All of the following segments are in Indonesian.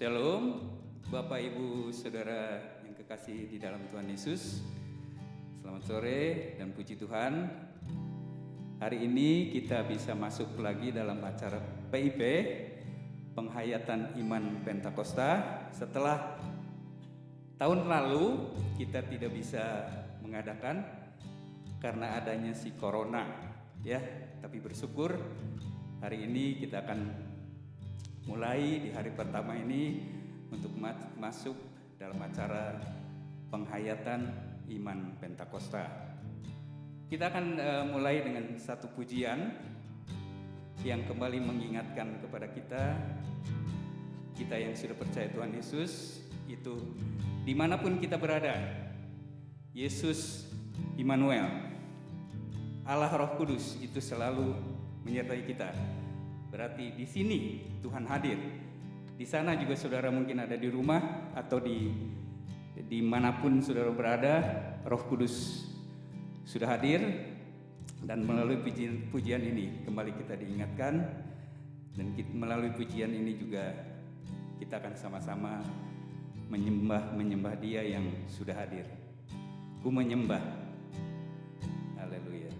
Shalom, Bapak Ibu Saudara yang kekasih di dalam Tuhan Yesus. Selamat sore dan puji Tuhan. Hari ini kita bisa masuk lagi dalam acara PIP, Penghayatan Iman Pentakosta. Setelah tahun lalu kita tidak bisa mengadakan karena adanya si corona, ya. Tapi bersyukur hari ini kita akan mulai di hari pertama ini untuk masuk dalam acara penghayatan iman Pentakosta. Kita akan mulai dengan satu pujian yang kembali mengingatkan kepada kita yang sudah percaya Tuhan Yesus, itu dimanapun kita berada, Yesus Immanuel, Allah Roh Kudus itu selalu menyertai kita. Berarti di sini Tuhan hadir. Di sana juga saudara mungkin ada di rumah atau di manapun saudara berada, Roh Kudus sudah hadir. Dan melalui pujian ini kembali kita diingatkan, dan melalui pujian ini juga kita akan sama-sama menyembah Dia yang sudah hadir. Ku menyembah. Haleluya.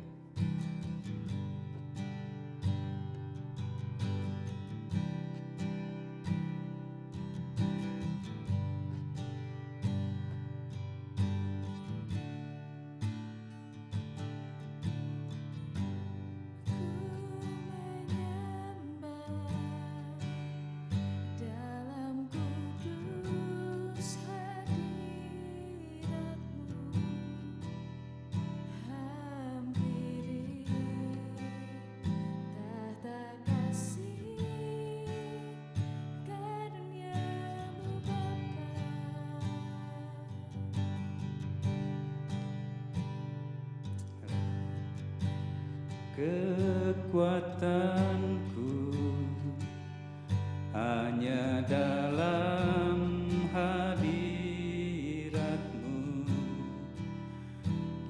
Kekuatanku hanya dalam hadirat-Mu,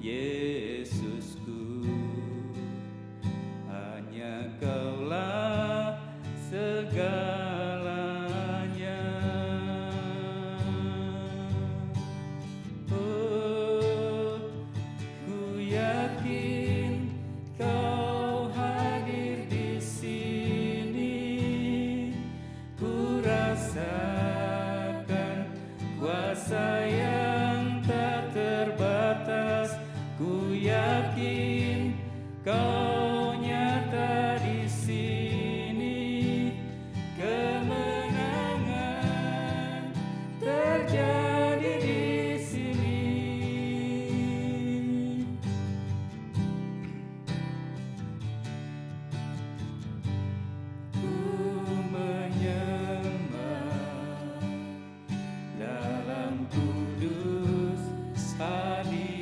Yesusku, hanya Kaulah segalanya. Oh, ku yakin Kau hadir di sini, ku rasakan kuasa yang tak terbatas. Ku yakin Kau nyata di sini, kemenangan terjadi di sini. Dalam kudus hadirat-Mu,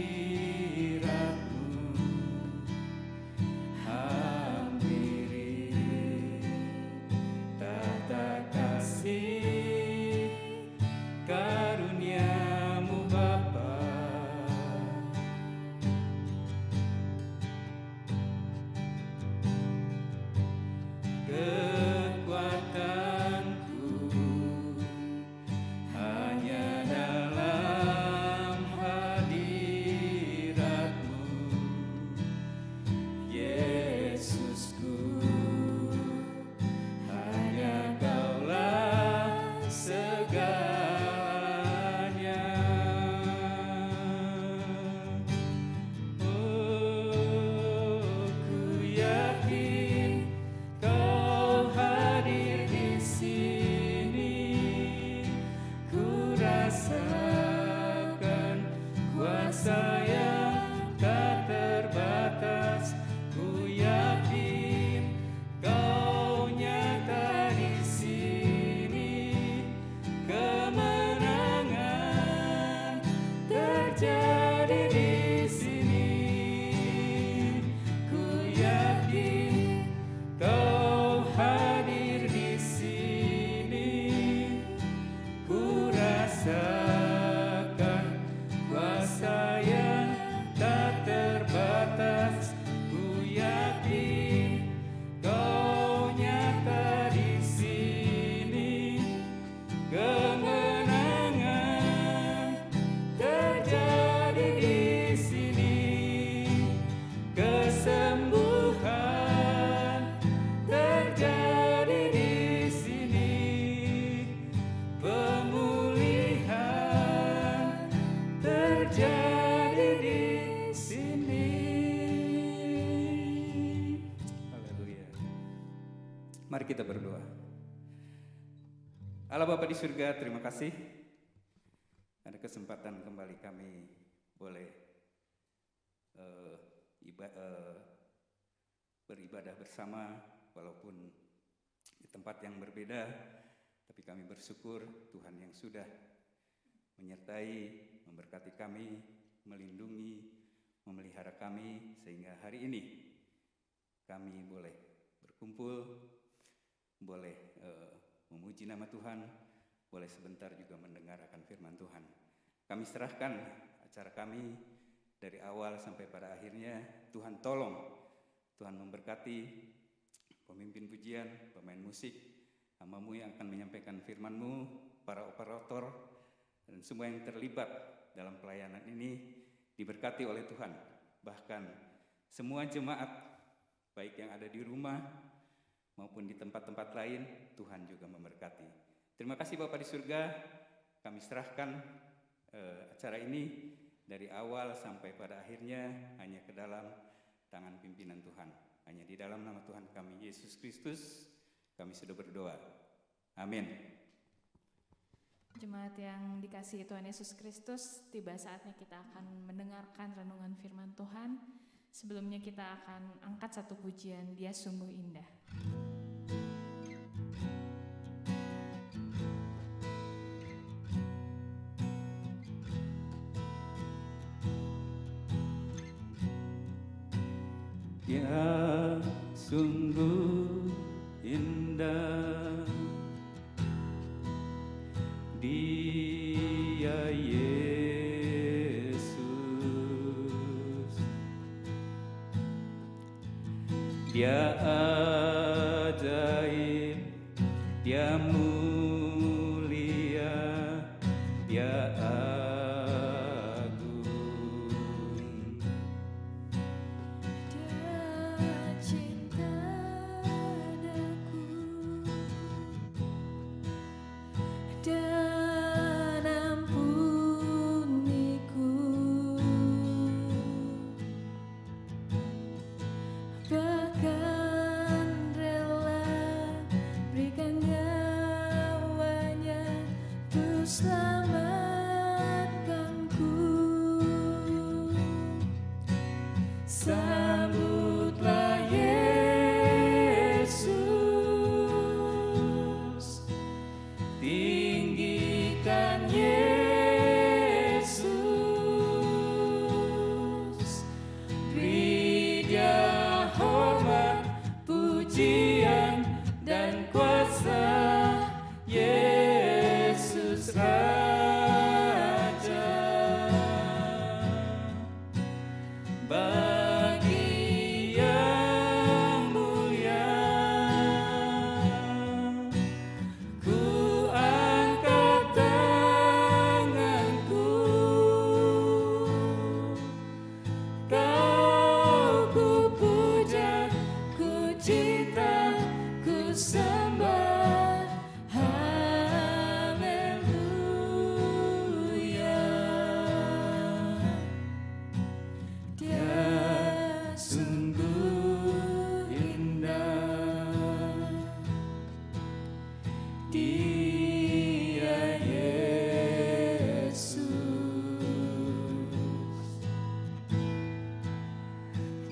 Mari kita berdoa. Allah Bapa di surga, terima kasih ada kesempatan kembali kami boleh beribadah bersama, walaupun di tempat yang berbeda, tapi kami bersyukur Tuhan yang sudah menyertai, memberkati kami, melindungi, memelihara kami, sehingga hari ini kami boleh berkumpul, boleh memuji nama Tuhan, boleh sebentar juga mendengar akan firman Tuhan. Kami serahkan acara kami dari awal sampai pada akhirnya. Tuhan tolong, Tuhan memberkati pemimpin pujian, pemain musik, hamba-Mu yang akan menyampaikan firman-Mu, para operator, dan semua yang terlibat dalam pelayanan ini diberkati oleh Tuhan. Bahkan semua jemaat, baik yang ada di rumah maupun di tempat-tempat lain, Tuhan juga memberkati. Terima kasih Bapa di surga, kami serahkan acara ini dari awal sampai pada akhirnya hanya ke dalam tangan pimpinan Tuhan. Hanya di dalam nama Tuhan kami Yesus Kristus kami sudah berdoa. Amin. Jemaat yang dikasihi Tuhan Yesus Kristus, tiba saatnya kita akan mendengarkan renungan firman Tuhan. Sebelumnya kita akan angkat satu pujian, Dia Sungguh Indah. Dia sungguh indah, Dia Yesus, Dia ajaib, Dia mulia, Dia Sambutlah Yesus, tinggikan Yesus, beri Dia hormat, pujian dan kuasa, Yesus Raja.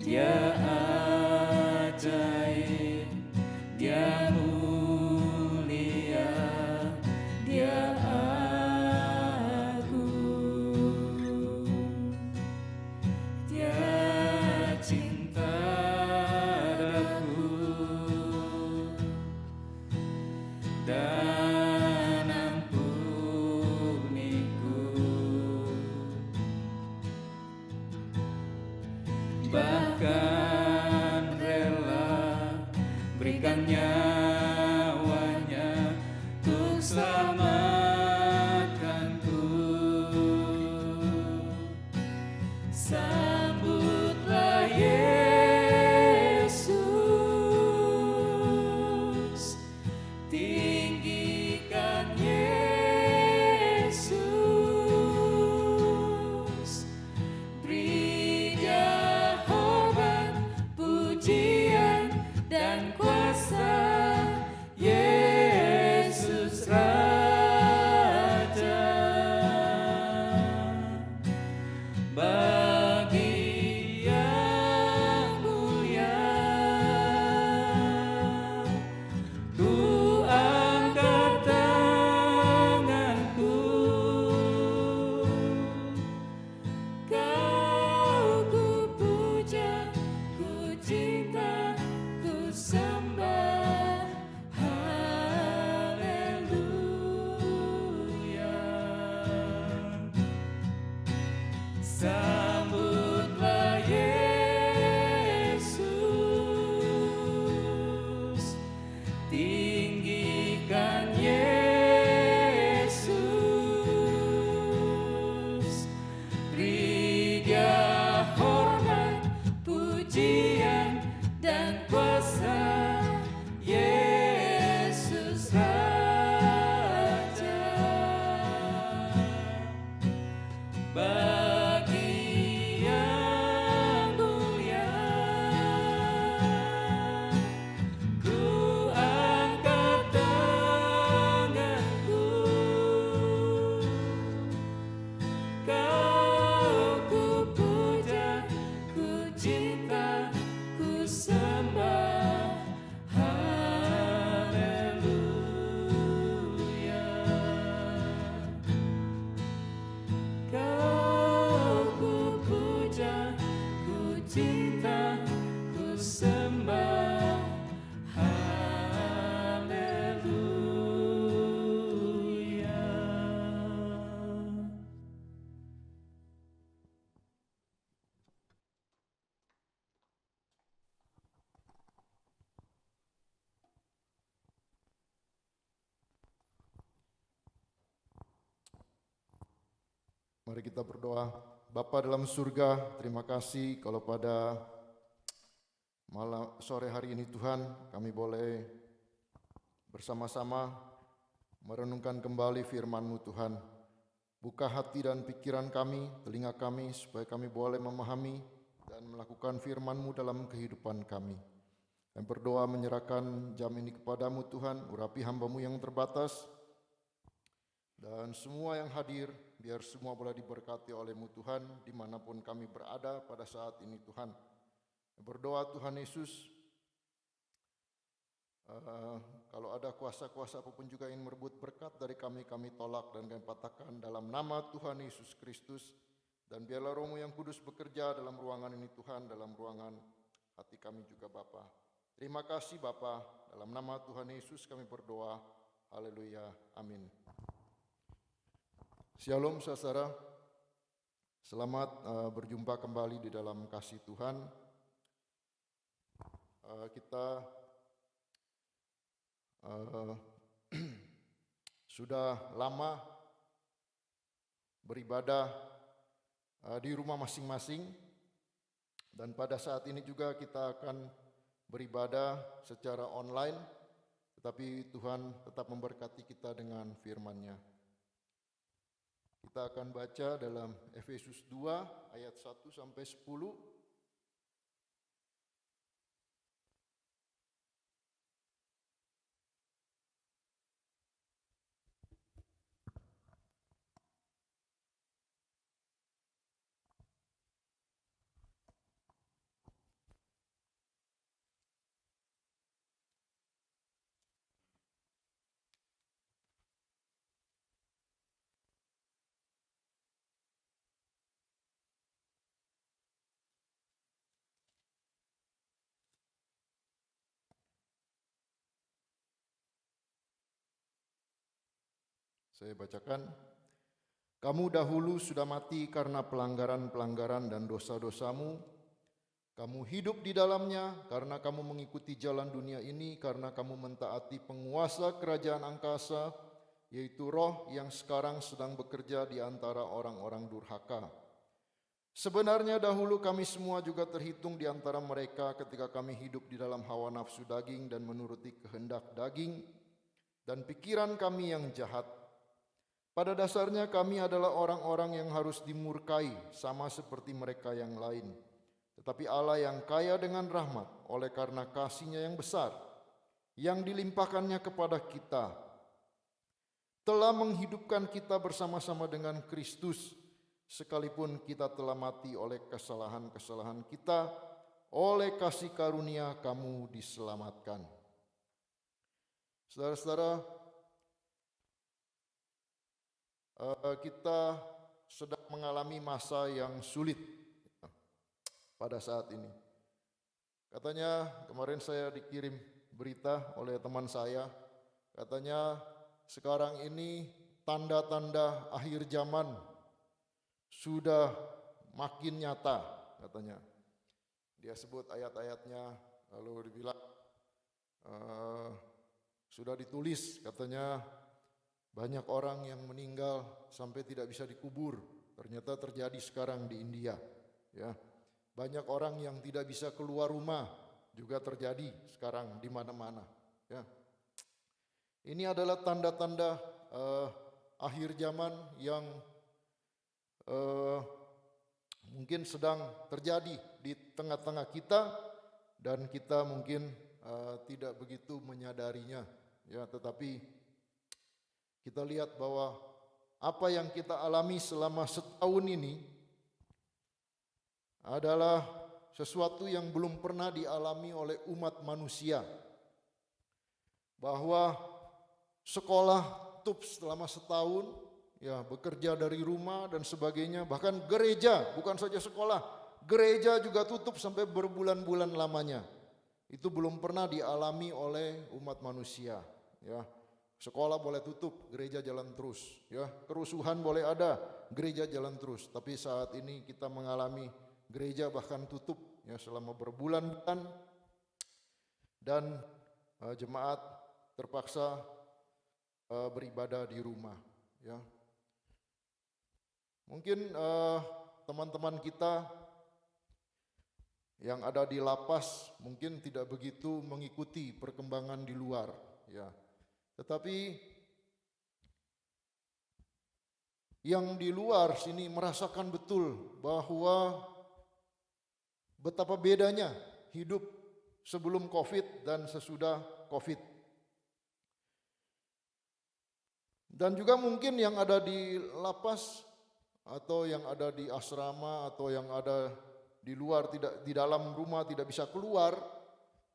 Dia ajaib, Dia mulia, Dia agung, Dia cinta daku dan ampuniku, bahkan rela berikan nyawanya untuk selamatkanku. Sambutlah Yesus, tinggikan Yesus, beri Dia hormat, cinta ku sembah. Haleluya. Mari kita berdoa. Bapa dalam surga, terima kasih kalau pada malam sore hari ini Tuhan, kami boleh bersama-sama merenungkan kembali firman-Mu Tuhan. Buka hati dan pikiran kami, telinga kami, supaya kami boleh memahami dan melakukan firman-Mu dalam kehidupan kami. Kami berdoa menyerahkan jam ini kepadamu Tuhan, urapi hamba-Mu yang terbatas, dan semua yang hadir, biar semua boleh diberkati oleh-Mu Tuhan, dimanapun kami berada pada saat ini Tuhan. Berdoa Tuhan Yesus, kalau ada kuasa-kuasa apapun juga yang merebut berkat dari kami, kami tolak dan kami patahkan dalam nama Tuhan Yesus Kristus. Dan biarlah Roh-Mu yang kudus bekerja dalam ruangan ini Tuhan, dalam ruangan hati kami juga Bapa. Terima kasih Bapa, dalam nama Tuhan Yesus kami berdoa. Haleluya, amin. Shalom saudara, selamat berjumpa kembali di dalam kasih Tuhan. Kita sudah lama beribadah di rumah masing-masing, dan pada saat ini juga kita akan beribadah secara online, tetapi Tuhan tetap memberkati kita dengan firman-Nya. Kita akan baca dalam Efesus 2 ayat 1 sampai 10. Saya bacakan. Kamu dahulu sudah mati karena pelanggaran-pelanggaran dan dosa-dosamu. Kamu hidup di dalamnya karena kamu mengikuti jalan dunia ini, karena kamu mentaati penguasa kerajaan angkasa, yaitu roh yang sekarang sedang bekerja di antara orang-orang durhaka. Sebenarnya dahulu kami semua juga terhitung di antara mereka ketika kami hidup di dalam hawa nafsu daging dan menuruti kehendak daging dan pikiran kami yang jahat. Pada dasarnya kami adalah orang-orang yang harus dimurkai sama seperti mereka yang lain. Tetapi Allah yang kaya dengan rahmat oleh karena kasih-Nya yang besar, yang dilimpahkannya kepada kita, telah menghidupkan kita bersama-sama dengan Kristus, sekalipun kita telah mati oleh kesalahan-kesalahan kita, oleh kasih karunia kamu diselamatkan. Saudara-saudara, kita sedang mengalami masa yang sulit pada saat ini. Katanya kemarin saya dikirim berita oleh teman saya, katanya sekarang ini tanda-tanda akhir zaman sudah makin nyata, katanya. Dia sebut ayat-ayatnya, lalu dibilang sudah ditulis, katanya banyak orang yang meninggal sampai tidak bisa dikubur. Ternyata terjadi sekarang di India, ya. Banyak orang yang tidak bisa keluar rumah juga terjadi sekarang di mana-mana, ya. Ini adalah tanda-tanda akhir zaman yang mungkin sedang terjadi di tengah-tengah kita, dan kita mungkin tidak begitu menyadarinya, ya. Tetapi kita lihat bahwa apa yang kita alami selama setahun ini adalah sesuatu yang belum pernah dialami oleh umat manusia. Bahwa sekolah tutup selama setahun, ya, bekerja dari rumah dan sebagainya. Bahkan gereja, bukan saja sekolah, gereja juga tutup sampai berbulan-bulan lamanya. Itu belum pernah dialami oleh umat manusia, ya. Sekolah boleh tutup, gereja jalan terus, ya. Kerusuhan boleh ada, gereja jalan terus. Tapi saat ini kita mengalami gereja bahkan tutup, ya, selama berbulan-bulan, dan jemaat terpaksa beribadah di rumah, ya. Mungkin teman-teman kita yang ada di lapas mungkin tidak begitu mengikuti perkembangan di luar, ya. Tetapi yang di luar sini merasakan betul bahwa betapa bedanya hidup sebelum COVID dan sesudah COVID. Dan juga mungkin yang ada di lapas atau yang ada di asrama atau yang ada di luar, tidak di dalam rumah, tidak bisa keluar,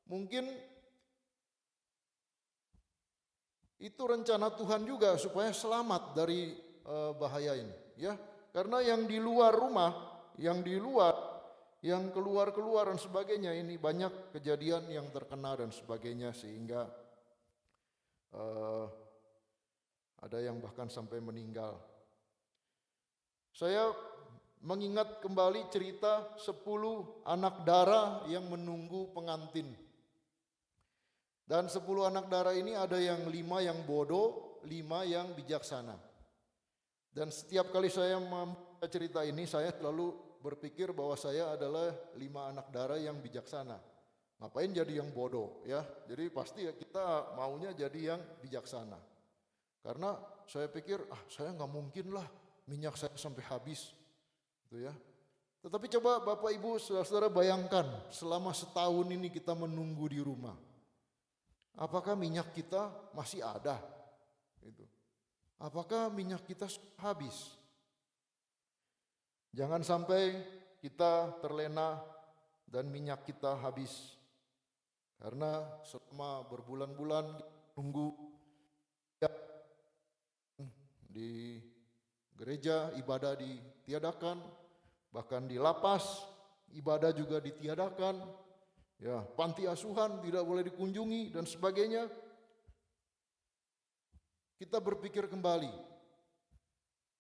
mungkin itu rencana Tuhan juga supaya selamat dari bahaya ini, ya. Karena yang di luar rumah, yang di luar, yang keluar-keluar dan sebagainya, ini banyak kejadian yang terkena dan sebagainya, sehingga ada yang bahkan sampai meninggal. Saya mengingat kembali cerita 10 anak dara yang menunggu pengantin. Dan 10 anak dara ini ada yang 5 yang bodoh, 5 yang bijaksana. Dan setiap kali saya membaca cerita ini, saya selalu berpikir bahwa saya adalah 5 anak dara yang bijaksana. Ngapain jadi yang bodoh, ya? Jadi pasti kita maunya jadi yang bijaksana. Karena saya pikir, saya nggak mungkin lah minyak saya sampai habis, gitu ya. Tetapi coba Bapak Ibu saudara-saudara bayangkan, selama setahun ini kita menunggu di rumah. Apakah minyak kita masih ada? Gitu. Apakah minyak kita habis? Jangan sampai kita terlena dan minyak kita habis. Karena selama berbulan-bulan tunggu di gereja ibadah ditiadakan, bahkan di lapas ibadah juga ditiadakan. Ya, panti asuhan tidak boleh dikunjungi dan sebagainya. Kita berpikir kembali,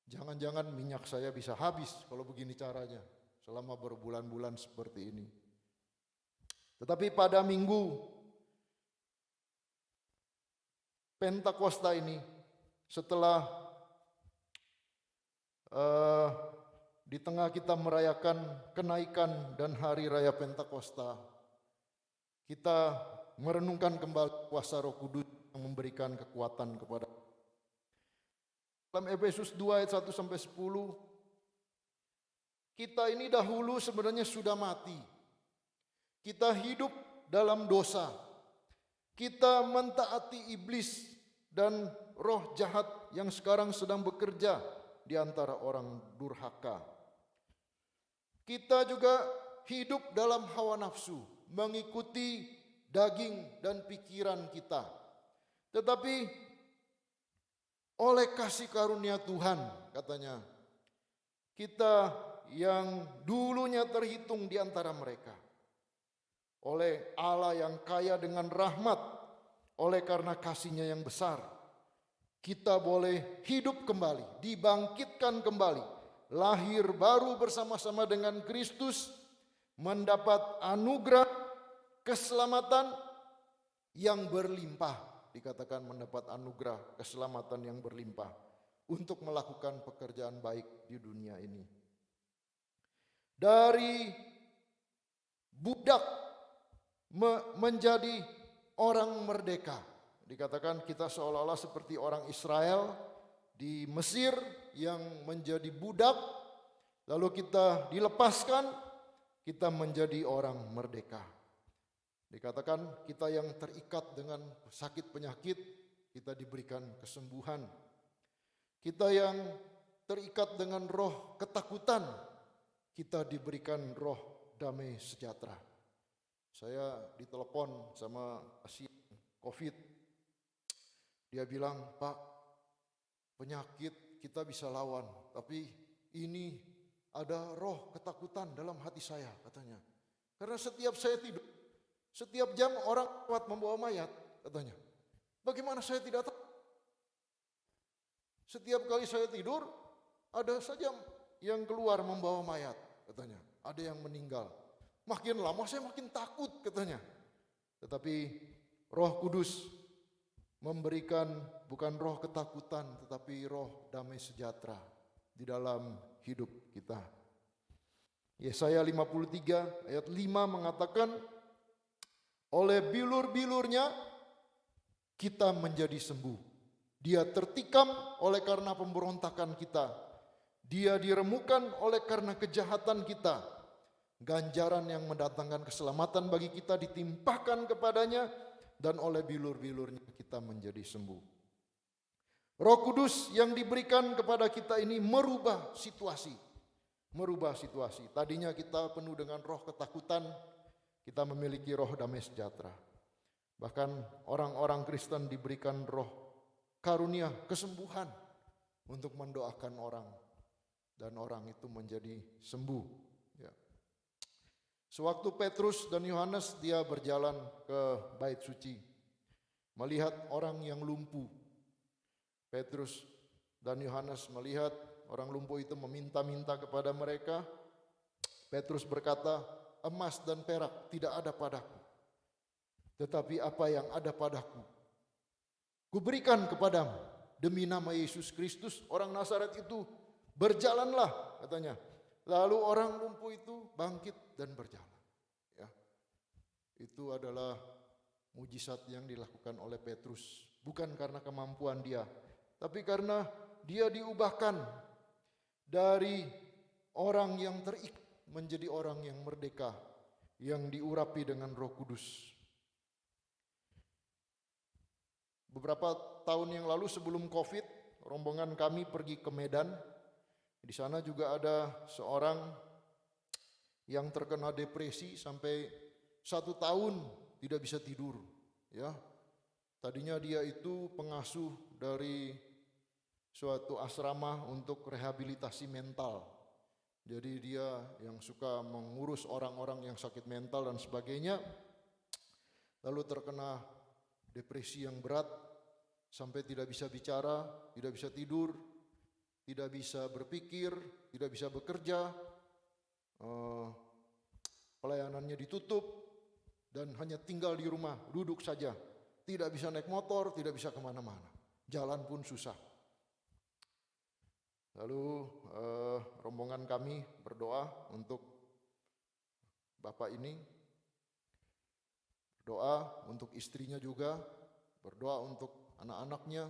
jangan-jangan minyak saya bisa habis kalau begini caranya selama berbulan-bulan seperti ini. Tetapi pada minggu Pentakosta ini, setelah di tengah kita merayakan kenaikan dan hari raya Pentakosta, kita merenungkan kembali kuasa Roh Kudus yang memberikan kekuatan kepada. Dalam Efesus 2 ayat 1 sampai 10, kita ini dahulu sebenarnya sudah mati. Kita hidup dalam dosa. Kita mentaati iblis dan roh jahat yang sekarang sedang bekerja di antara orang durhaka. Kita juga hidup dalam hawa nafsu, mengikuti daging dan pikiran kita. Tetapi oleh kasih karunia Tuhan, katanya, kita yang dulunya terhitung di antara mereka, oleh Allah yang kaya dengan rahmat, oleh karena kasih-Nya yang besar, kita boleh hidup kembali, dibangkitkan kembali, lahir baru bersama-sama dengan Kristus, mendapat anugerah keselamatan yang berlimpah. Dikatakan mendapat anugerah keselamatan yang berlimpah untuk melakukan pekerjaan baik di dunia ini. Dari budak menjadi orang merdeka. Dikatakan kita seolah-olah seperti orang Israel di Mesir yang menjadi budak, lalu kita dilepaskan, kita menjadi orang merdeka. Dikatakan kita yang terikat dengan sakit penyakit, kita diberikan kesembuhan. Kita yang terikat dengan roh ketakutan, kita diberikan roh damai sejahtera. Saya ditelepon sama pasien COVID. Dia bilang, "Pak, penyakit kita bisa lawan, tapi ini ada roh ketakutan dalam hati saya katanya. Karena setiap saya tidur, setiap jam orang lewat membawa mayat katanya. Bagaimana saya tidak tahu? Setiap kali saya tidur, ada saja yang keluar membawa mayat katanya. Ada yang meninggal. Makin lama saya makin takut katanya. Tetapi Roh Kudus memberikan bukan roh ketakutan, tetapi roh damai sejahtera di dalam hidup kita. Yesaya 53 ayat 5 mengatakan, oleh bilur-bilurnya kita menjadi sembuh. Dia tertikam oleh karena pemberontakan kita. Dia diremukan oleh karena kejahatan kita. Ganjaran yang mendatangkan keselamatan bagi kita ditimpahkan kepadanya, dan oleh bilur-bilurnya kita menjadi sembuh. Roh Kudus yang diberikan kepada kita ini merubah situasi. Merubah situasi. Tadinya kita penuh dengan roh ketakutan, kita memiliki roh damai sejahtera. Bahkan orang-orang Kristen diberikan roh karunia kesembuhan untuk mendoakan orang, dan orang itu menjadi sembuh. Ya. Sewaktu Petrus dan Yohanes dia berjalan ke bait suci, melihat orang yang lumpuh. Petrus dan Yohanes melihat orang lumpuh itu meminta-minta kepada mereka. Petrus berkata, emas dan perak tidak ada padaku, tetapi apa yang ada padaku kuberikan kepadamu. Demi nama Yesus Kristus orang Nazaret itu, berjalanlah katanya. Lalu orang lumpuh itu bangkit dan berjalan. Ya. Itu adalah mujizat yang dilakukan oleh Petrus. Bukan karena kemampuan dia, tapi karena dia diubahkan dari orang yang terikat menjadi orang yang merdeka, yang diurapi dengan Roh Kudus. Beberapa tahun yang lalu sebelum Covid, rombongan kami pergi ke Medan. Di sana juga ada seorang yang terkena depresi sampai 1 tahun tidak bisa tidur. Ya, tadinya dia itu pengasuh dari suatu asrama untuk rehabilitasi mental. Jadi dia yang suka mengurus orang-orang yang sakit mental dan sebagainya. Lalu terkena depresi yang berat sampai tidak bisa bicara, tidak bisa tidur, tidak bisa berpikir, tidak bisa bekerja, pelayanannya ditutup, dan hanya tinggal di rumah, duduk saja. Tidak bisa naik motor, tidak bisa kemana-mana, jalan pun susah. Lalu rombongan kami berdoa untuk bapak ini, berdoa untuk istrinya juga, berdoa untuk anak-anaknya.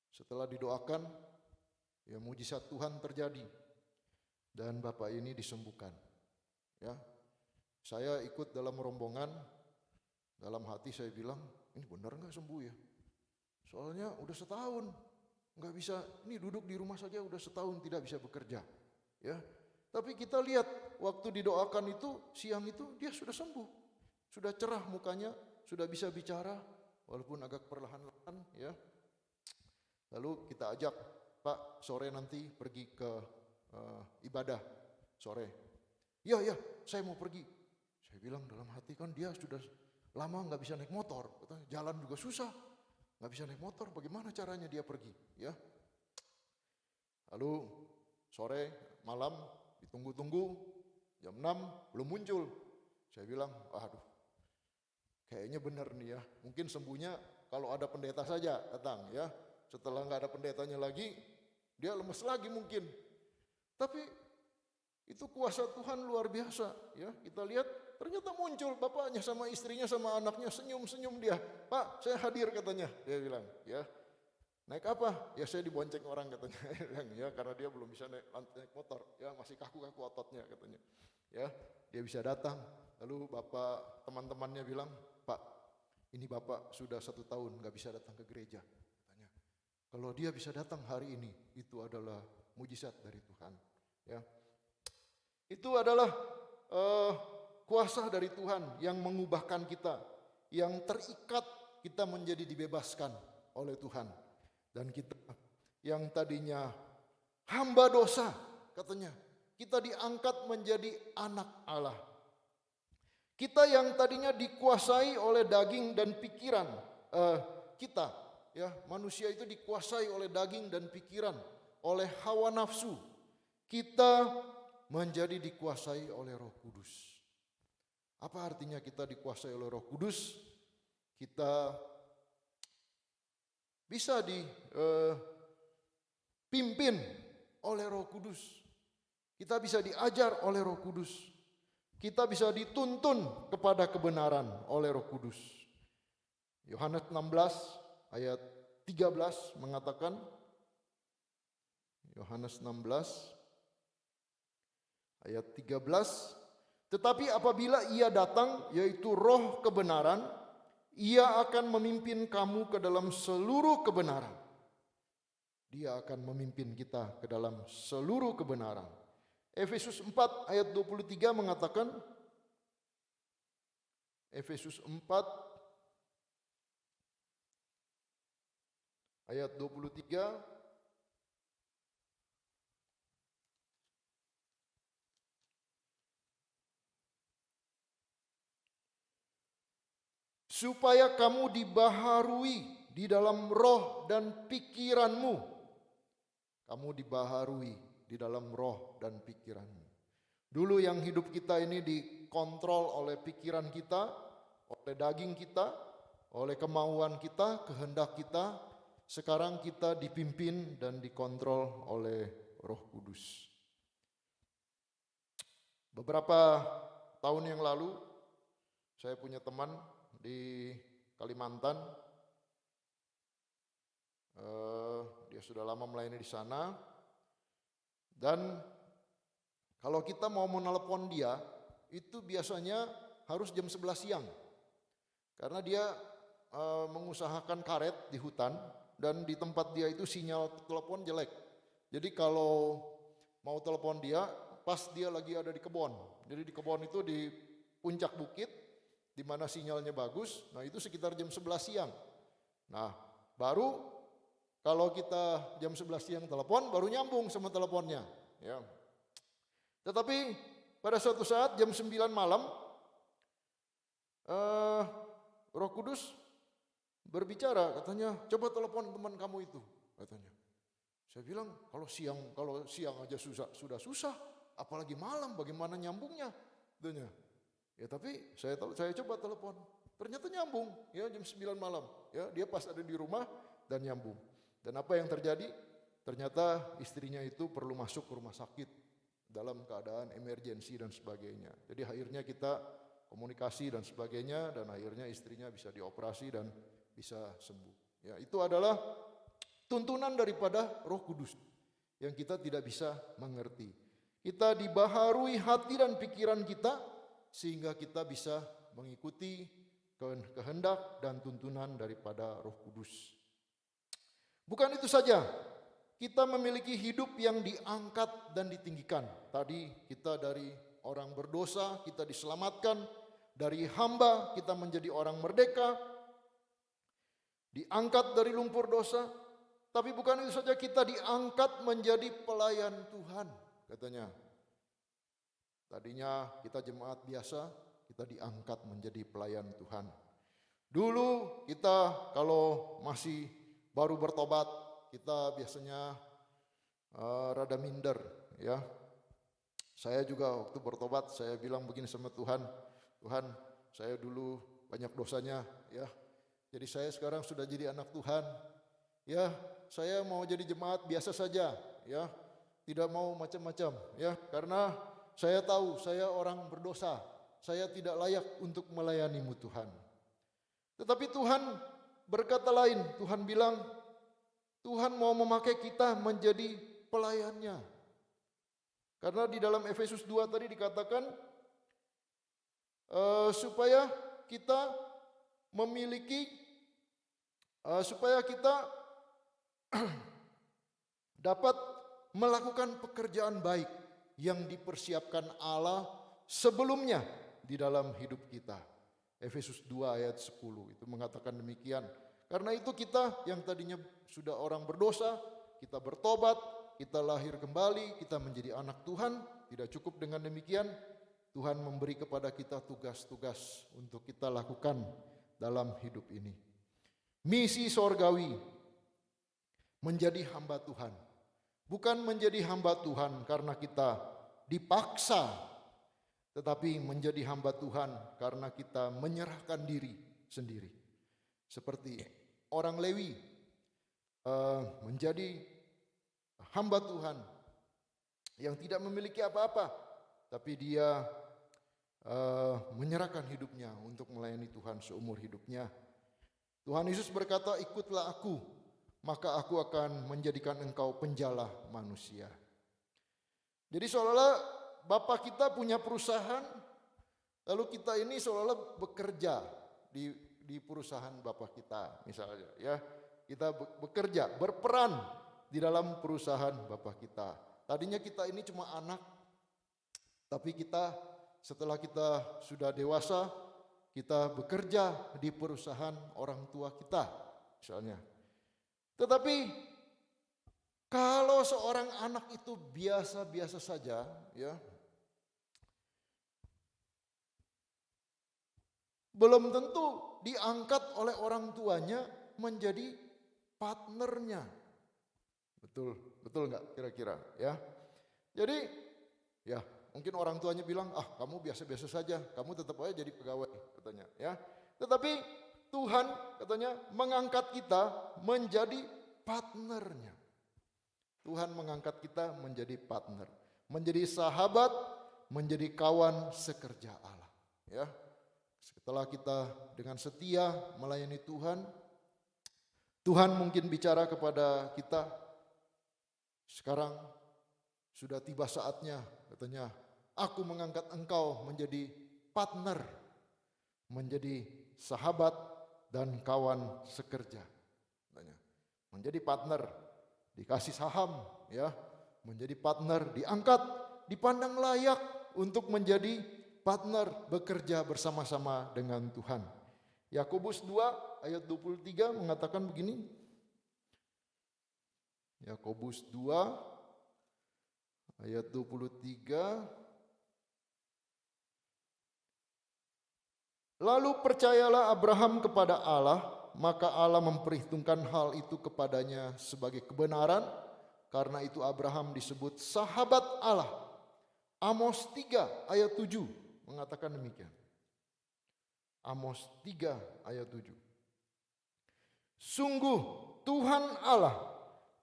Setelah didoakan, ya mujizat Tuhan terjadi dan bapak ini disembuhkan. Ya, saya ikut dalam rombongan. Dalam hati saya bilang, ini benar nggak sembuh ya? Soalnya udah setahun nggak bisa. Ini duduk di rumah saja udah setahun tidak bisa bekerja. Ya, tapi kita lihat waktu didoakan itu siang itu dia sudah sembuh, sudah cerah mukanya, sudah bisa bicara walaupun agak perlahan-lahan. Ya. Lalu kita ajak, Pak, sore nanti pergi ke ibadah sore. Ya, saya mau pergi. Saya bilang dalam hati, kan dia sudah lama nggak bisa naik motor, jalan juga susah, nggak bisa naik motor, bagaimana caranya dia pergi? Ya. Lalu sore malam ditunggu-tunggu, jam 6 belum muncul. Saya bilang, aduh, kayaknya benar nih ya. Mungkin sembuhnya kalau ada pendeta saja datang ya. Setelah nggak ada pendetanya lagi, dia lemes lagi mungkin. Tapi itu kuasa Tuhan luar biasa. Ya, kita lihat ternyata muncul bapaknya sama istrinya sama anaknya, senyum-senyum dia. Pak, saya hadir katanya. Dia bilang, ya. Naik apa? Ya saya dibonceng orang katanya. Ya, karena dia belum bisa naik motor. Ya, masih kaku-kaku ototnya katanya. Ya, dia bisa datang. Lalu bapak teman-temannya bilang, Pak, ini bapak sudah 1 tahun nggak bisa datang ke gereja. Kalau dia bisa datang hari ini, itu adalah mujizat dari Tuhan. Ya, itu adalah kuasa dari Tuhan yang mengubahkan kita, yang terikat kita menjadi dibebaskan oleh Tuhan. Dan kita yang tadinya hamba dosa, katanya. Kita diangkat menjadi anak Allah. Kita yang tadinya dikuasai oleh daging dan pikiran, kita, ya, manusia itu dikuasai oleh daging dan pikiran, oleh hawa nafsu. Kita menjadi dikuasai oleh Roh Kudus. Apa artinya kita dikuasai oleh Roh Kudus? Kita bisa dipimpin oleh Roh Kudus. Kita bisa diajar oleh Roh Kudus. Kita bisa dituntun kepada kebenaran oleh Roh Kudus. Yohanes 16 ayat 13 mengatakan, Yohanes 16 ayat 13, tetapi apabila Ia datang, yaitu Roh kebenaran, Ia akan memimpin kamu ke dalam seluruh kebenaran. Dia akan memimpin kita ke dalam seluruh kebenaran. Efesus 4 ayat 23 mengatakan, Efesus 4 ayat 23, supaya kamu dibaharui di dalam roh dan pikiranmu. Kamu dibaharui di dalam roh dan pikiranmu. Dulu yang hidup kita ini dikontrol oleh pikiran kita, oleh daging kita, oleh kemauan kita, kehendak kita. Sekarang kita dipimpin dan dikontrol oleh Roh Kudus. Beberapa tahun yang lalu, saya punya teman di Kalimantan. Dia sudah lama melayani di sana. Dan kalau kita mau menelepon dia, itu biasanya harus jam 11 siang. Karena dia mengusahakan karet di hutan, dan di tempat dia itu sinyal telepon jelek. Jadi kalau mau telepon dia, pas dia lagi ada di kebun. Jadi di kebun itu di puncak bukit, di mana sinyalnya bagus. Nah itu sekitar jam 11 siang. Nah baru kalau kita jam 11 siang telepon, baru nyambung sama teleponnya. Ya. Tetapi pada suatu saat jam 9 malam, Roh Kudus berbicara, katanya, coba telepon teman kamu itu, katanya. Saya bilang, kalau siang aja sudah susah, apalagi malam, bagaimana nyambungnya? Katanya. Ya tapi saya coba telepon, ternyata nyambung, ya jam 9 malam. Ya dia pas ada di rumah dan nyambung. Dan apa yang terjadi? Ternyata istrinya itu perlu masuk ke rumah sakit dalam keadaan emergensi dan sebagainya. Jadi akhirnya kita komunikasi dan sebagainya, dan akhirnya istrinya bisa dioperasi dan bisa sembuh. Ya, itu adalah tuntunan daripada Roh Kudus yang kita tidak bisa mengerti. Kita dibaharui hati dan pikiran kita sehingga kita bisa mengikuti kehendak dan tuntunan daripada Roh Kudus. Bukan itu saja, kita memiliki hidup yang diangkat dan ditinggikan. Tadi kita dari orang berdosa, kita diselamatkan. Dari hamba, kita menjadi orang merdeka. Diangkat dari lumpur dosa. Tapi bukan itu saja, kita diangkat menjadi pelayan Tuhan, katanya. Tadinya kita jemaat biasa, kita diangkat menjadi pelayan Tuhan. Dulu kita kalau masih baru bertobat, kita biasanya rada minder, ya. Saya juga waktu bertobat, saya bilang begini sama Tuhan, Tuhan, saya dulu banyak dosanya, ya. Jadi saya sekarang sudah jadi anak Tuhan, ya. Saya mau jadi jemaat biasa saja, ya. Tidak mau macam-macam, ya. Karena saya tahu saya orang berdosa, saya tidak layak untuk melayani-Mu Tuhan. Tetapi Tuhan berkata lain, Tuhan bilang, Tuhan mau memakai kita menjadi pelayannya. Karena di dalam Efesus 2 tadi dikatakan, supaya kita memiliki, supaya kita dapat melakukan pekerjaan baik yang dipersiapkan Allah sebelumnya di dalam hidup kita. Efesus 2 ayat 10 itu mengatakan demikian. Karena itu kita yang tadinya sudah orang berdosa, kita bertobat, kita lahir kembali, kita menjadi anak Tuhan. Tidak cukup dengan demikian, Tuhan memberi kepada kita tugas-tugas untuk kita lakukan dalam hidup ini. Misi sorgawi, menjadi hamba Tuhan. Bukan menjadi hamba Tuhan karena kita dipaksa, tetapi menjadi hamba Tuhan karena kita menyerahkan diri sendiri. Seperti orang Lewi menjadi hamba Tuhan yang tidak memiliki apa-apa, tapi dia menyerahkan hidupnya untuk melayani Tuhan seumur hidupnya. Tuhan Yesus berkata, ikutlah aku, maka aku akan menjadikan engkau penjala manusia. Jadi seolah-olah Bapak kita punya perusahaan, lalu kita ini seolah-olah bekerja di perusahaan Bapak kita misalnya, ya. Kita bekerja, berperan di dalam perusahaan Bapak kita. Tadinya kita ini cuma anak, tapi kita setelah kita sudah dewasa, kita bekerja di perusahaan orang tua kita misalnya. Tetapi kalau seorang anak itu biasa-biasa saja, ya, belum tentu diangkat oleh orang tuanya menjadi partnernya. Betul nggak kira-kira, ya? Jadi, ya mungkin orang tuanya bilang, kamu biasa-biasa saja, kamu tetap aja jadi pegawai, katanya, ya. Tetapi Tuhan katanya mengangkat kita menjadi partnernya. Tuhan mengangkat kita menjadi partner, menjadi sahabat, menjadi kawan sekerja Allah, ya. Setelah kita dengan setia melayani Tuhan, Tuhan mungkin bicara kepada kita, sekarang sudah tiba saatnya, katanya, aku mengangkat engkau menjadi partner, menjadi sahabat dan kawan sekerja. Katanya, menjadi partner, dikasih saham, ya, menjadi partner, diangkat, dipandang layak untuk menjadi partner bekerja bersama-sama dengan Tuhan. Yakobus 2 ayat 23 mengatakan begini. Yakobus 2 ayat 23. Lalu percayalah Abraham kepada Allah, maka Allah memperhitungkan hal itu kepadanya sebagai kebenaran. Karena itu Abraham disebut sahabat Allah. Amos 3 ayat 7 mengatakan demikian. Amos 3 ayat 7. Sungguh Tuhan Allah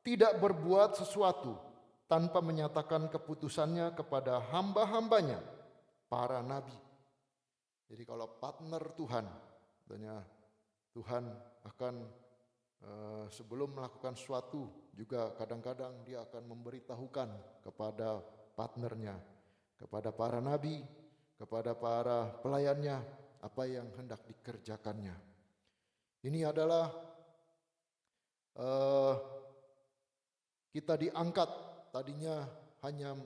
tidak berbuat sesuatu tanpa menyatakan keputusannya kepada hamba-hambanya, para nabi. Jadi kalau partner Tuhan, katanya Tuhan akan sebelum melakukan sesuatu juga kadang-kadang dia akan memberitahukan kepada partnernya, kepada para nabi, kepada para pelayannya apa yang hendak dikerjakannya. Ini adalah kita diangkat, tadinya hanya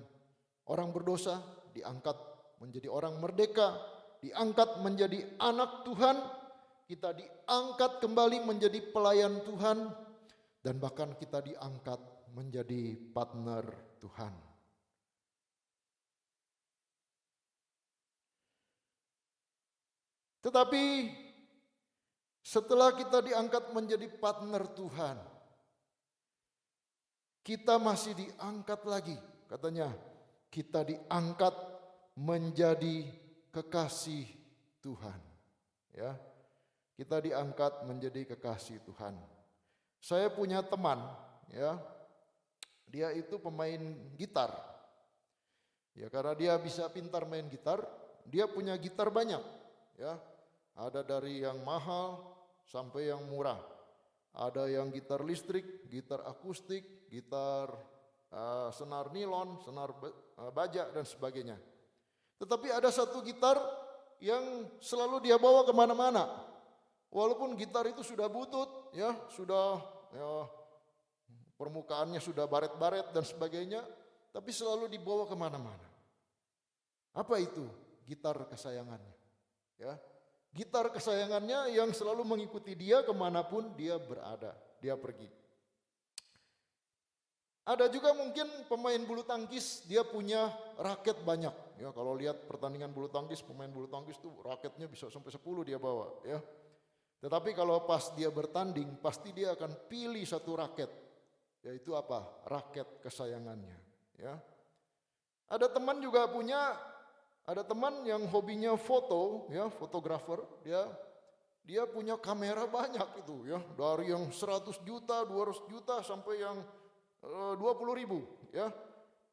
orang berdosa, diangkat menjadi orang merdeka, diangkat menjadi anak Tuhan, kita diangkat kembali menjadi pelayan Tuhan, dan bahkan kita diangkat menjadi partner Tuhan. Tetapi setelah kita diangkat menjadi partner Tuhan, kita masih diangkat lagi, katanya kita diangkat menjadi kekasih Tuhan, ya. Kita diangkat menjadi kekasih Tuhan. Saya punya teman, ya, dia itu pemain gitar, ya, karena dia bisa pintar main gitar, dia punya gitar banyak, ya, ada dari yang mahal sampai yang murah, ada yang gitar listrik, gitar akustik, gitar senar nilon, senar baja dan sebagainya. Tetapi ada satu gitar yang selalu dia bawa kemana-mana. Walaupun gitar itu sudah butut, ya, sudah, ya, permukaannya sudah baret-baret dan sebagainya, tapi selalu dibawa kemana-mana. Apa itu? Gitar kesayangannya, ya. Gitar kesayangannya yang selalu mengikuti dia kemanapun dia berada, dia pergi. Ada juga mungkin pemain bulu tangkis, dia punya raket banyak. Ya, kalau lihat pertandingan bulu tangkis, pemain bulu tangkis tuh raketnya bisa sampai 10 dia bawa, ya. Tetapi kalau pas dia bertanding, pasti dia akan pilih satu raket, yaitu apa? Raket kesayangannya, ya. Ada teman juga punya, ada teman yang hobinya foto, ya, fotografer, dia punya kamera banyak itu, ya, dari yang 100 juta, 200 juta sampai yang 20.000, ya.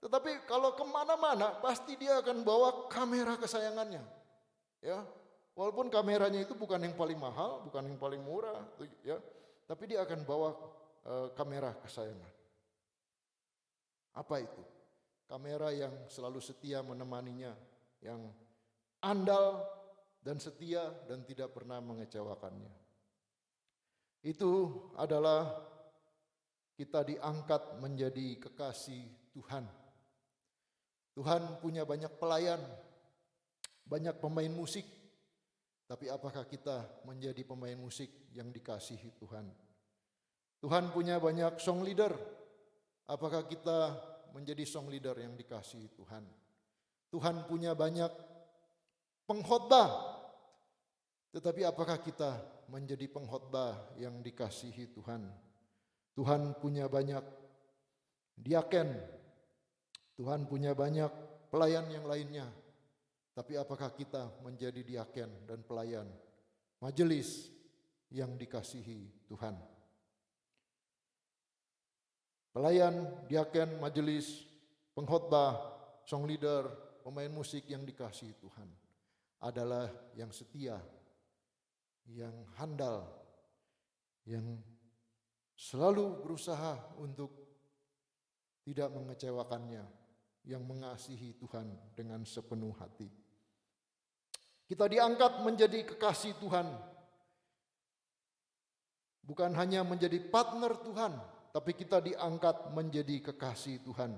Tetapi kalau kemana-mana pasti dia akan bawa kamera kesayangannya, ya. Walaupun kameranya itu bukan yang paling mahal, bukan yang paling murah, ya, tapi dia akan bawa kamera kesayangan. Apa itu? Kamera yang selalu setia menemaninya, yang andal dan setia dan tidak pernah mengecewakannya. Itu adalah kita diangkat menjadi kekasih Tuhan. Tuhan punya banyak pelayan, banyak pemain musik. Tapi apakah kita menjadi pemain musik yang dikasihi Tuhan? Tuhan punya banyak song leader. Apakah kita menjadi song leader yang dikasihi Tuhan? Tuhan punya banyak pengkhotbah. Tetapi apakah kita menjadi pengkhotbah yang dikasihi Tuhan? Tuhan punya banyak diaken, Tuhan punya banyak pelayan yang lainnya. Tapi apakah kita menjadi diaken dan pelayan majelis yang dikasihi Tuhan? Pelayan, diaken, majelis, pengkhotbah, song leader, pemain musik yang dikasihi Tuhan adalah yang setia, yang handal, yang selalu berusaha untuk tidak mengecewakannya, yang mengasihi Tuhan dengan sepenuh hati. Kita diangkat menjadi kekasih Tuhan, bukan hanya menjadi partner Tuhan, tapi kita diangkat menjadi kekasih Tuhan.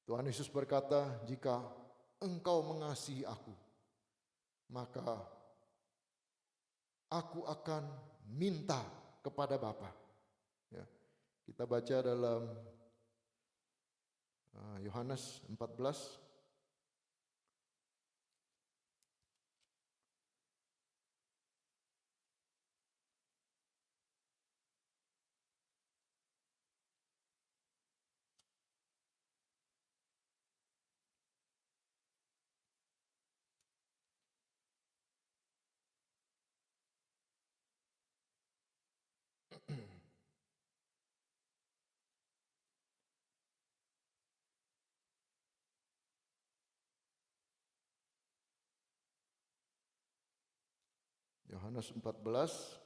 Tuhan Yesus berkata, jika engkau mengasihi aku, maka aku akan minta kepada Bapa. Ya, kita baca dalam Yohanes 14. Yohanes 14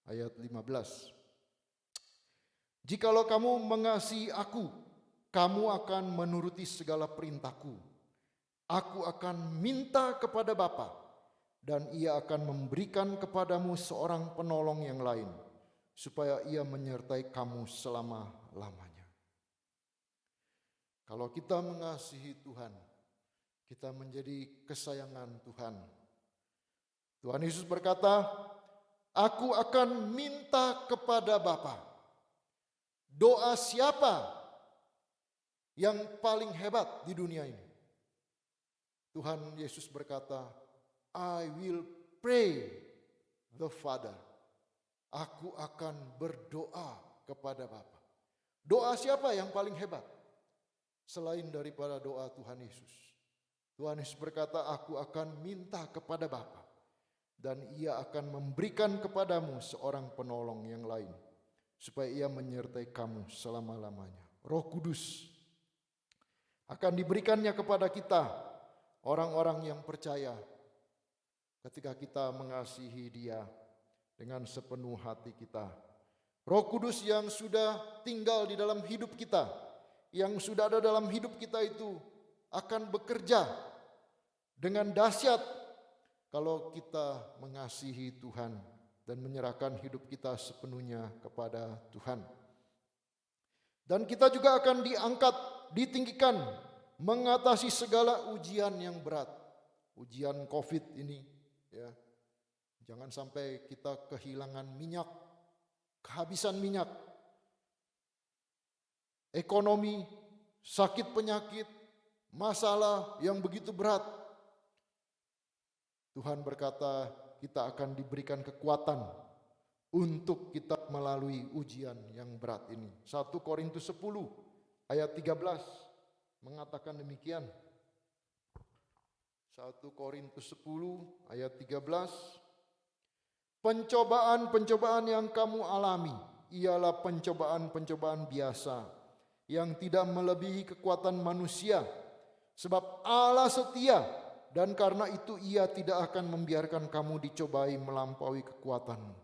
ayat 15. Jikalau kamu mengasihi aku, kamu akan menuruti segala perintahku. Aku akan minta kepada Bapa, dan ia akan memberikan kepadamu seorang penolong yang lain, supaya ia menyertai kamu selama-lamanya. Kalau kita mengasihi Tuhan, kita menjadi kesayangan Tuhan. Tuhan Yesus berkata, aku akan minta kepada Bapa. Doa siapa yang paling hebat di dunia ini? Tuhan Yesus berkata, I will pray the Father. Aku akan berdoa kepada Bapa. Doa siapa yang paling hebat? Selain daripada doa Tuhan Yesus. Tuhan Yesus berkata, aku akan minta kepada Bapa, dan ia akan memberikan kepadamu seorang penolong yang lain, supaya ia menyertai kamu selama-lamanya. Roh Kudus akan diberikannya kepada kita, orang-orang yang percaya, ketika kita mengasihi Dia dengan sepenuh hati kita. Roh Kudus yang sudah tinggal di dalam hidup kita, yang sudah ada dalam hidup kita itu akan bekerja dengan dahsyat kalau kita mengasihi Tuhan dan menyerahkan hidup kita sepenuhnya kepada Tuhan. Dan kita juga akan diangkat, ditinggikan, mengatasi segala ujian yang berat. ujian COVID ini, ya. Jangan sampai kita kehilangan minyak, kehabisan minyak, ekonomi, sakit penyakit, masalah yang begitu berat. Tuhan berkata kita akan diberikan kekuatan untuk kita melalui ujian yang berat ini. 1 Korintus 10 ayat 13 mengatakan demikian. 1 Korintus 10 ayat 13. Pencobaan-pencobaan yang kamu alami ialah pencobaan-pencobaan biasa yang tidak melebihi kekuatan manusia. Sebab Allah setia dan karena itu Ia tidak akan membiarkan kamu dicobai melampaui kekuatanmu.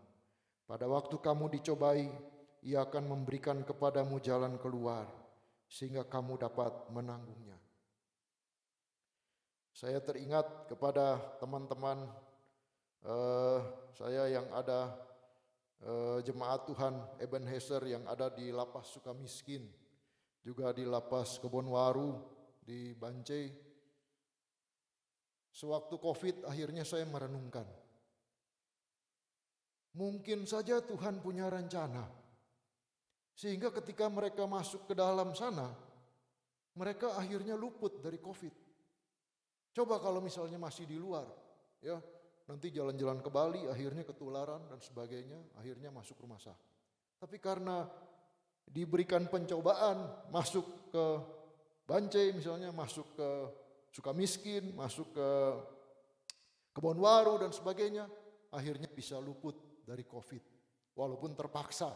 Pada waktu kamu dicobai, Ia akan memberikan kepadamu jalan keluar sehingga kamu dapat menanggungnya. Saya teringat kepada teman-teman saya yang ada jemaat Tuhan Ebenezer yang ada di Lapas Sukamiskin, juga di Lapas Kebonwaru di Bancai. Sewaktu COVID akhirnya saya merenungkan, mungkin saja Tuhan punya rencana sehingga ketika mereka masuk ke dalam sana, mereka akhirnya luput dari COVID. Coba kalau misalnya masih di luar, ya. Nanti jalan-jalan ke Bali, akhirnya ketularan dan sebagainya, akhirnya masuk rumah sakit. Tapi karena diberikan pencobaan, masuk ke Bancai misalnya, masuk ke Sukamiskin, masuk ke Kebonwaru dan sebagainya, akhirnya bisa luput dari COVID. Walaupun terpaksa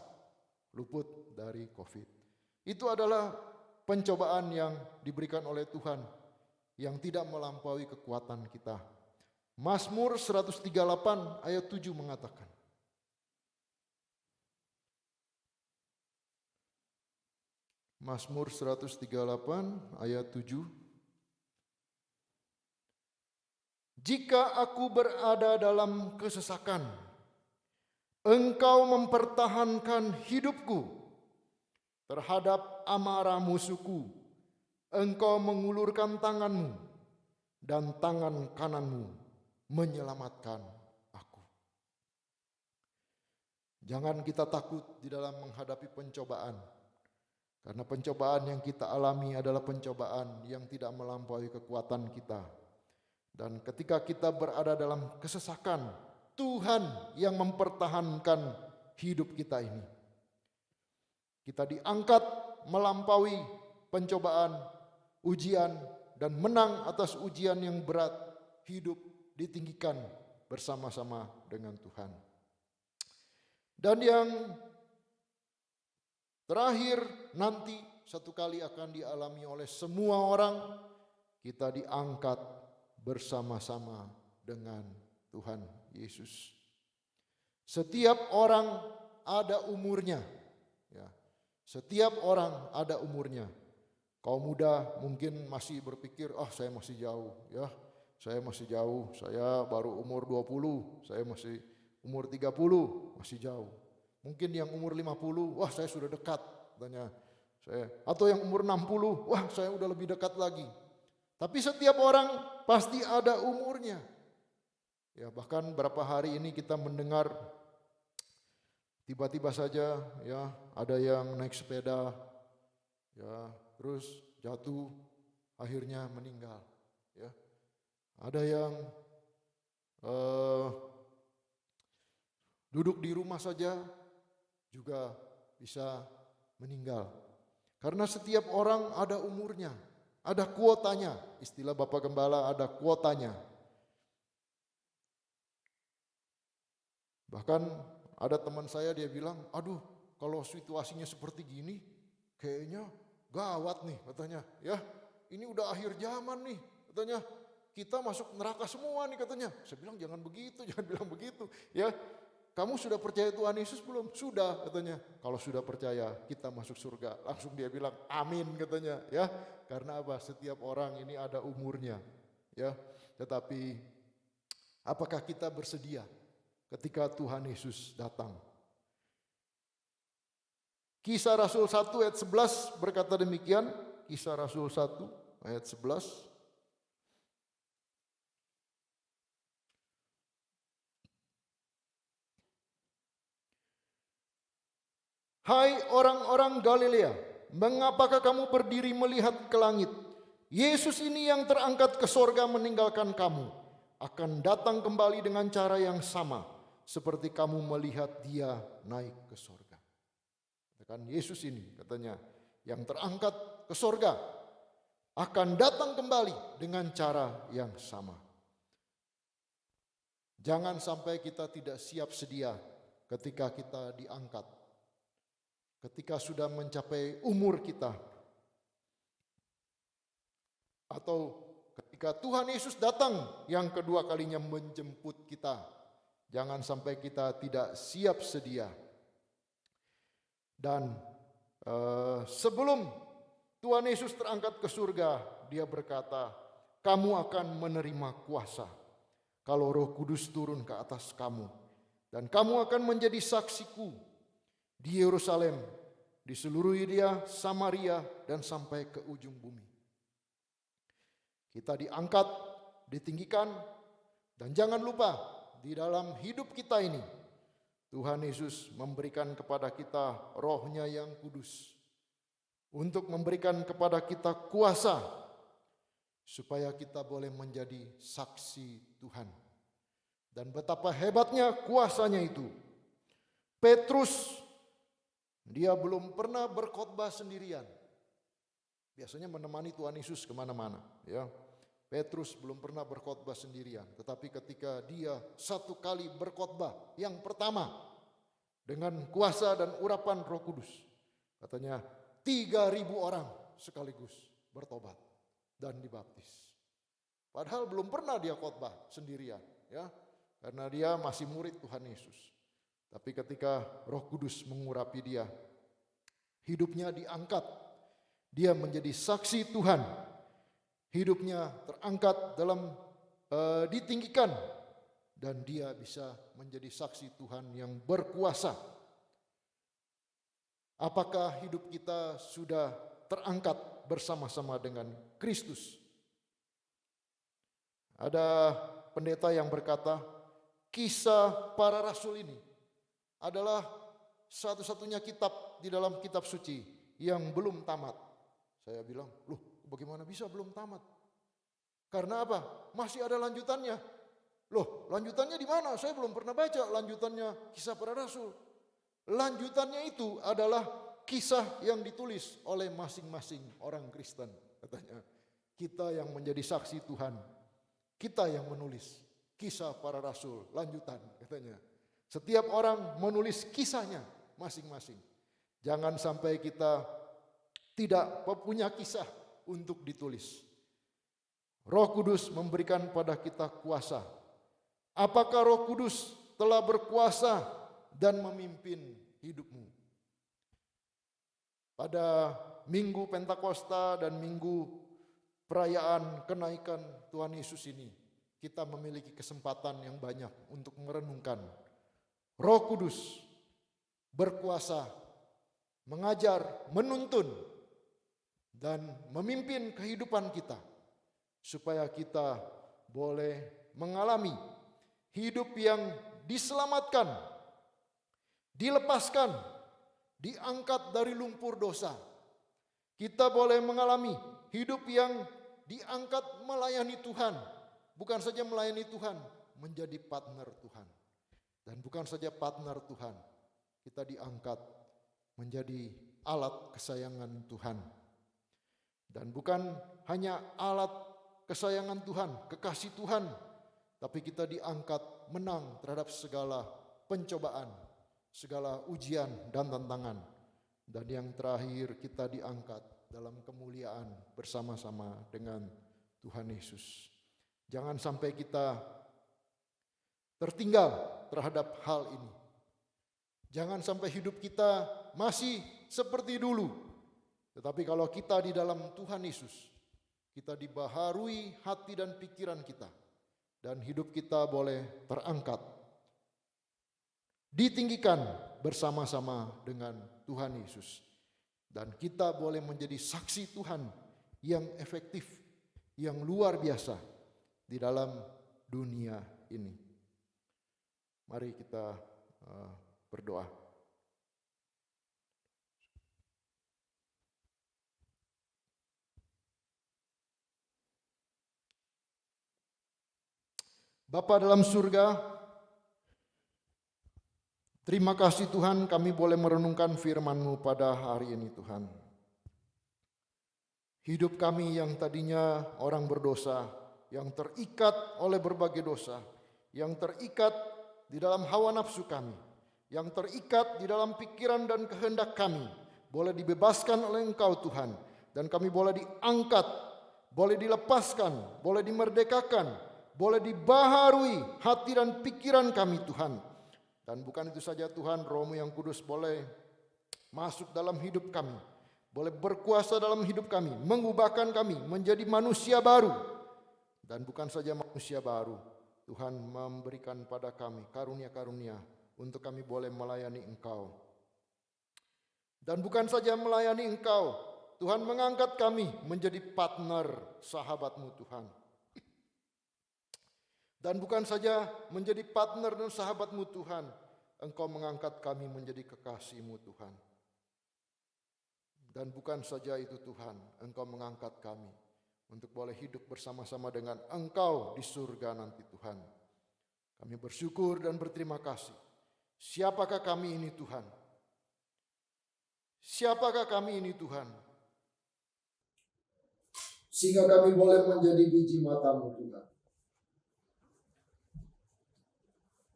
luput dari COVID. Itu adalah pencobaan yang diberikan oleh Tuhan, yang tidak melampaui kekuatan kita. Mazmur 138 ayat 7 mengatakan, Mazmur 138 ayat 7, jika aku berada dalam kesesakan, Engkau mempertahankan hidupku terhadap amarah musuhku. Engkau mengulurkan tanganmu dan tangan kananmu menyelamatkan aku. Jangan kita takut di dalam menghadapi pencobaan. Karena pencobaan yang kita alami adalah pencobaan yang tidak melampaui kekuatan kita. Dan ketika kita berada dalam kesesakan, Tuhan yang mempertahankan hidup kita ini. Kita diangkat melampaui pencobaan, ujian, dan menang atas ujian yang berat. Hidup ditinggikan bersama-sama dengan Tuhan. Dan yang terakhir nanti satu kali akan dialami oleh semua orang, kita diangkat bersama-sama dengan Tuhan Yesus. Setiap orang ada umurnya, ya. Setiap orang ada umurnya. Kaum muda mungkin masih berpikir, saya masih jauh, ya. Saya masih jauh, saya baru umur 20, saya masih umur 30, masih jauh. Mungkin yang umur 50, saya sudah dekat, katanya. Atau yang umur 60, saya udah lebih dekat lagi. Tapi setiap orang pasti ada umurnya. Ya, bahkan berapa hari ini kita mendengar tiba-tiba saja, ya, ada yang naik sepeda, ya, terus jatuh, akhirnya meninggal, ya. Ada yang duduk di rumah saja juga bisa meninggal. Karena setiap orang ada umurnya, ada kuotanya. Istilah Bapak Gembala, ada kuotanya. Bahkan ada teman saya, dia bilang, aduh kalau situasinya seperti gini kayaknya gawat nih, katanya. Ya, ini udah akhir zaman nih, katanya. Kita masuk neraka semua nih, katanya. Saya bilang jangan begitu, jangan bilang begitu. Ya, kamu sudah percaya Tuhan Yesus belum? Sudah, katanya. Kalau sudah percaya, kita masuk surga. Langsung dia bilang amin, katanya. Ya, karena apa? Setiap orang ini ada umurnya. Ya, tetapi apakah kita bersedia ketika Tuhan Yesus datang? Kisah Rasul 1 ayat 11 berkata demikian. Kisah Rasul 1 ayat 11. Hai orang-orang Galilea, mengapakah kamu berdiri melihat ke langit? Yesus ini yang terangkat ke sorga meninggalkan kamu, akan datang kembali dengan cara yang sama, seperti kamu melihat dia naik ke sorga. Katakan Yesus ini, katanya, yang terangkat ke sorga, akan datang kembali dengan cara yang sama. Jangan sampai kita tidak siap sedia ketika kita diangkat. Ketika sudah mencapai umur kita, atau ketika Tuhan Yesus datang yang kedua kalinya menjemput kita, jangan sampai kita tidak siap sedia. Dan sebelum Tuhan Yesus terangkat ke surga, dia berkata, kamu akan menerima kuasa kalau Roh Kudus turun ke atas kamu, dan kamu akan menjadi saksiku di Yerusalem, di seluruh Yudea, Samaria, dan sampai ke ujung bumi. Kita diangkat, ditinggikan, dan jangan lupa di dalam hidup kita ini, Tuhan Yesus memberikan kepada kita Roh-Nya yang kudus untuk memberikan kepada kita kuasa supaya kita boleh menjadi saksi Tuhan. Dan betapa hebatnya kuasanya itu. Petrus, dia belum pernah berkhotbah sendirian. Biasanya menemani Tuhan Yesus kemana-mana. Ya. Petrus belum pernah berkhotbah sendirian. Tetapi ketika dia satu kali berkhotbah, yang pertama dengan kuasa dan urapan Roh Kudus, katanya 3.000 orang sekaligus bertobat dan dibaptis. Padahal belum pernah dia khotbah sendirian, ya, karena dia masih murid Tuhan Yesus. Tapi ketika Roh Kudus mengurapi dia, hidupnya diangkat, dia menjadi saksi Tuhan, hidupnya terangkat dalam ditinggikan, dan dia bisa menjadi saksi Tuhan yang berkuasa. Apakah hidup kita sudah terangkat bersama-sama dengan Kristus? Ada pendeta yang berkata, Kisah Para Rasul ini adalah satu-satunya kitab di dalam kitab suci yang belum tamat. Saya bilang, loh bagaimana bisa belum tamat? Karena apa? Masih ada lanjutannya. Loh lanjutannya di mana? Saya belum pernah baca lanjutannya Kisah Para Rasul. Lanjutannya itu adalah kisah yang ditulis oleh masing-masing orang Kristen. Katanya, kita yang menjadi saksi Tuhan, kita yang menulis Kisah Para Rasul lanjutan, katanya. Setiap orang menulis kisahnya masing-masing. Jangan sampai kita tidak punya kisah untuk ditulis. Roh Kudus memberikan pada kita kuasa. Apakah Roh Kudus telah berkuasa dan memimpin hidupmu? Pada Minggu Pentakosta dan Minggu perayaan kenaikan Tuhan Yesus ini, kita memiliki kesempatan yang banyak untuk merenungkan Roh Kudus berkuasa, mengajar, menuntun, dan memimpin kehidupan kita, supaya kita boleh mengalami hidup yang diselamatkan, dilepaskan, diangkat dari lumpur dosa. Kita boleh mengalami hidup yang diangkat melayani Tuhan. Bukan saja melayani Tuhan, menjadi partner Tuhan. Dan bukan saja partner Tuhan, kita diangkat menjadi alat kesayangan Tuhan. Dan bukan hanya alat kesayangan Tuhan, kekasih Tuhan, tapi kita diangkat menang terhadap segala pencobaan, segala ujian dan tantangan. Dan yang terakhir, kita diangkat dalam kemuliaan bersama-sama dengan Tuhan Yesus. Jangan sampai kita tertinggal terhadap hal ini. Jangan sampai hidup kita masih seperti dulu. Tetapi kalau kita di dalam Tuhan Yesus, kita dibaharui hati dan pikiran kita, dan hidup kita boleh terangkat, ditinggikan bersama-sama dengan Tuhan Yesus. Dan kita boleh menjadi saksi Tuhan yang efektif, yang luar biasa di dalam dunia ini. Mari kita berdoa. Bapa dalam surga, terima kasih Tuhan kami boleh merenungkan firman-Mu pada hari ini Tuhan. Hidup kami yang tadinya orang berdosa, yang terikat oleh berbagai dosa, yang terikat di dalam hawa nafsu kami, yang terikat di dalam pikiran dan kehendak kami, boleh dibebaskan oleh Engkau Tuhan, dan kami boleh diangkat, boleh dilepaskan, boleh dimerdekakan, boleh dibaharui hati dan pikiran kami Tuhan. Dan bukan itu saja Tuhan, Roh-Mu yang kudus boleh masuk dalam hidup kami, boleh berkuasa dalam hidup kami, mengubahkan kami menjadi manusia baru. Dan bukan saja manusia baru, Tuhan memberikan pada kami karunia-karunia untuk kami boleh melayani Engkau. Dan bukan saja melayani Engkau, Tuhan mengangkat kami menjadi partner sahabat-Mu Tuhan. Dan bukan saja menjadi partner dan sahabat-Mu Tuhan, Engkau mengangkat kami menjadi kekasih-Mu Tuhan. Dan bukan saja itu Tuhan, Engkau mengangkat kami untuk boleh hidup bersama-sama dengan Engkau di surga nanti Tuhan. Kami bersyukur dan berterima kasih. Siapakah kami ini Tuhan? Siapakah kami ini Tuhan? Sehingga kami boleh menjadi biji mata-Mu Tuhan.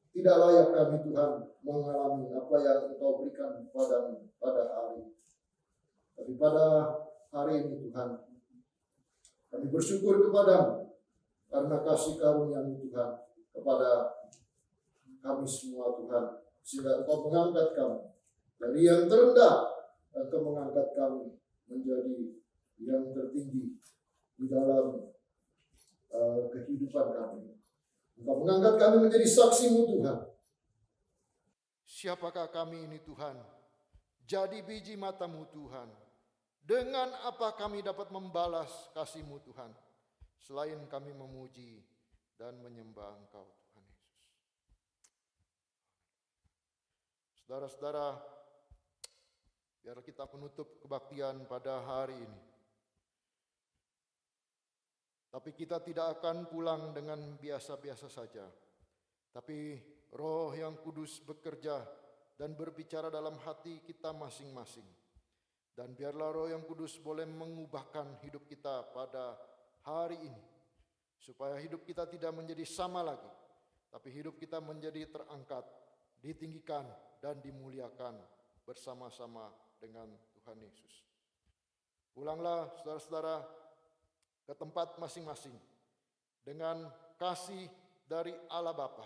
Tidak layak kami Tuhan mengalami apa yang Engkau berikan padamu pada hari ini. Tapi pada hari ini Tuhan, kami bersyukur kepadamu karena kasih karunia-Mu Tuhan kepada kami semua Tuhan. Sehingga Engkau mengangkat kami dari yang terendah, Engkau mengangkat kami menjadi yang tertinggi di dalam kehidupan kami. Engkau mengangkat kami menjadi saksi-Mu Tuhan. Siapakah kami ini Tuhan? Jadi biji mata-Mu Tuhan. Dengan apa kami dapat membalas kasih-Mu Tuhan? Selain kami memuji dan menyembah Engkau Tuhan Yesus. Saudara-saudara, biar kita menutup kebaktian pada hari ini. Tapi kita tidak akan pulang dengan biasa-biasa saja. Tapi Roh yang Kudus bekerja dan berbicara dalam hati kita masing-masing. Dan biarlah Roh yang Kudus boleh mengubahkan hidup kita pada hari ini. Supaya hidup kita tidak menjadi sama lagi. Tapi hidup kita menjadi terangkat, ditinggikan dan dimuliakan bersama-sama dengan Tuhan Yesus. Pulanglah saudara-saudara ke tempat masing-masing dengan kasih dari Allah Bapa,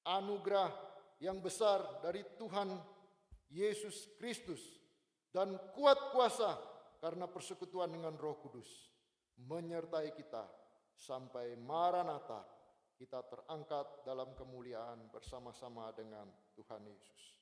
anugerah yang besar dari Tuhan Yesus Kristus, dan kuat kuasa karena persekutuan dengan Roh Kudus menyertai kita sampai Maranatha, kita terangkat dalam kemuliaan bersama-sama dengan Tuhan Yesus.